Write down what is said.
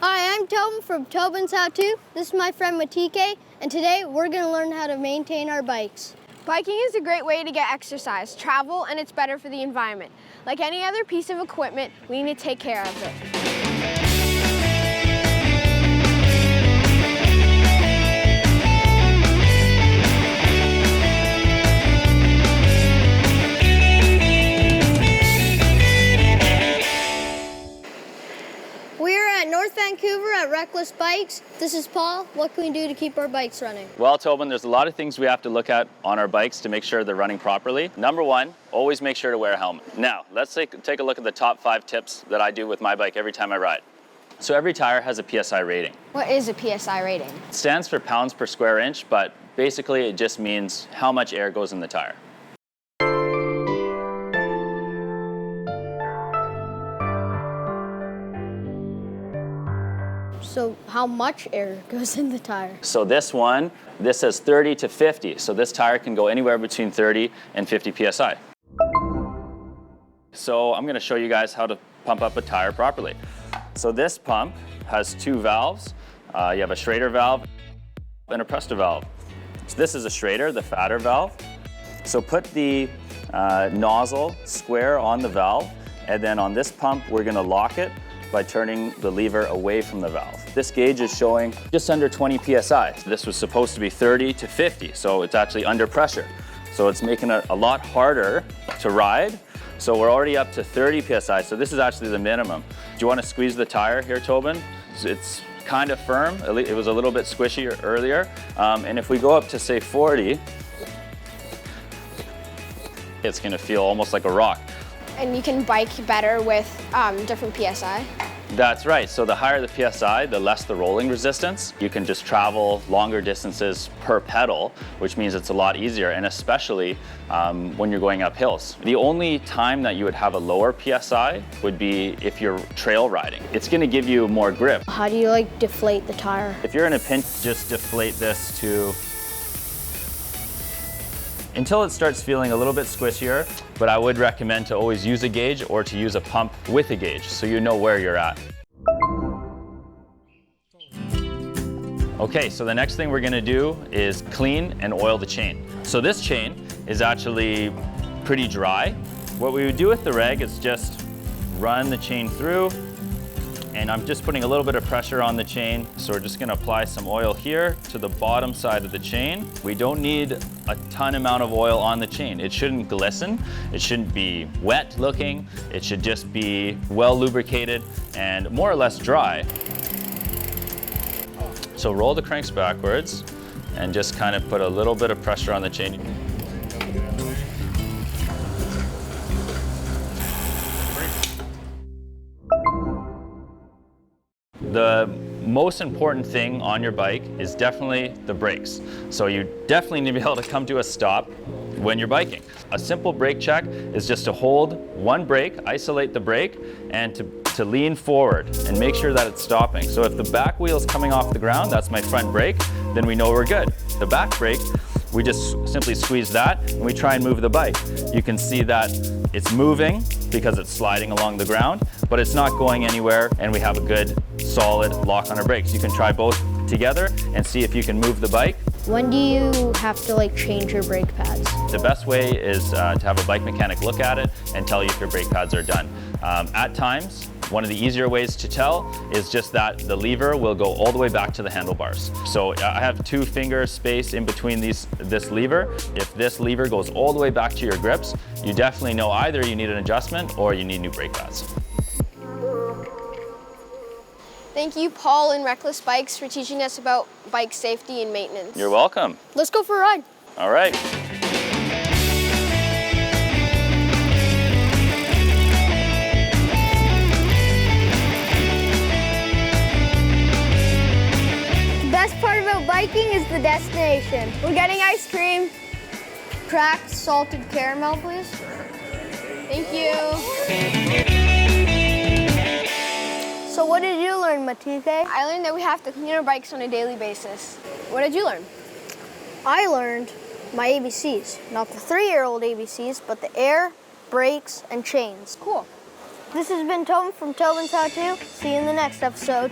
Hi, I'm Tobin from Tobins How To. This is my friend Matike, and today we're going to learn how to maintain our bikes. Biking is a great way to get exercise, travel, and it's better for the environment. Like any other piece of equipment, we need to take care of it. We're at North Vancouver at Reckless Bikes. This is Paul. What can we do to keep our bikes running? Well, Tobin, there's a lot of things we have to look at on our bikes to make sure they're running properly. Number one, always make sure to wear a helmet. Now, let's take a look at the top 5 tips that I do with my bike every time I ride. So every tire has a PSI rating. What is a PSI rating? It stands for pounds per square inch, but basically it just means how much air goes in the tire. So how much air goes in the tire? So this says 30 to 50. So this tire can go anywhere between 30 and 50 PSI. So I'm gonna show you guys how to pump up a tire properly. So this pump has 2 valves. You have a Schrader valve and a Presta valve. So this is a Schrader, the fatter valve. So put the nozzle square on the valve, and then on this pump, we're gonna lock it by turning the lever away from the valve. This gauge is showing just under 20 PSI. This was supposed to be 30 to 50, so it's actually under pressure. So it's making it a lot harder to ride. So we're already up to 30 PSI, so this is actually the minimum. Do you want to squeeze the tire here, Tobin? It's kind of firm. It was a little bit squishy earlier. And if we go up to say 40, it's gonna feel almost like a rock. And you can bike better with different PSI? That's right. So the higher the PSI, the less the rolling resistance. You can just travel longer distances per pedal, which means it's a lot easier, and especially when you're going up hills. The only time that you would have a lower PSI would be if you're trail riding. It's going to give you more grip. How do you deflate the tire? If you're in a pinch, just deflate this to until it starts feeling a little bit squishier, but I would recommend to always use a gauge or to use a pump with a gauge so you know where you're at. Okay, so the next thing we're gonna do is clean and oil the chain. So this chain is actually pretty dry. What we would do with the rag is just run the chain through, and I'm just putting a little bit of pressure on the chain. So we're just gonna apply some oil here to the bottom side of the chain. We don't need a ton amount of oil on the chain. It shouldn't glisten. It shouldn't be wet looking. It should just be well lubricated and more or less dry. So roll the cranks backwards and just kind of put a little bit of pressure on the chain. The most important thing on your bike is definitely the brakes. So you definitely need to be able to come to a stop when you're biking. A simple brake check is just to hold one brake, isolate the brake, and to lean forward and make sure that it's stopping. So if the back wheel is coming off the ground, that's my front brake, then we know we're good. The back brake, we just simply squeeze that and we try and move the bike. You can see that it's moving because it's sliding along the ground, but it's not going anywhere, and we have a good solid lock on our brakes. You can try both together and see if you can move the bike. When do you have to change your brake pads? The best way is to have a bike mechanic look at it and tell you if your brake pads are done. At times, one of the easier ways to tell is just that the lever will go all the way back to the handlebars. So I have 2 finger space in between this lever. If this lever goes all the way back to your grips, you definitely know either you need an adjustment or you need new brake pads. Thank you, Paul and Reckless Bikes, for teaching us about bike safety and maintenance. You're welcome. Let's go for a ride. All right. Best part about biking is the destination. We're getting ice cream. Cracked salted caramel, please. Thank you. So what did you learn, Matike? I learned that we have to clean our bikes on a daily basis. What did you learn? I learned my ABCs. Not the 3-year-old ABCs, but the air, brakes, and chains. Cool. This has been Tobin from Tobins How To. See you in the next episode.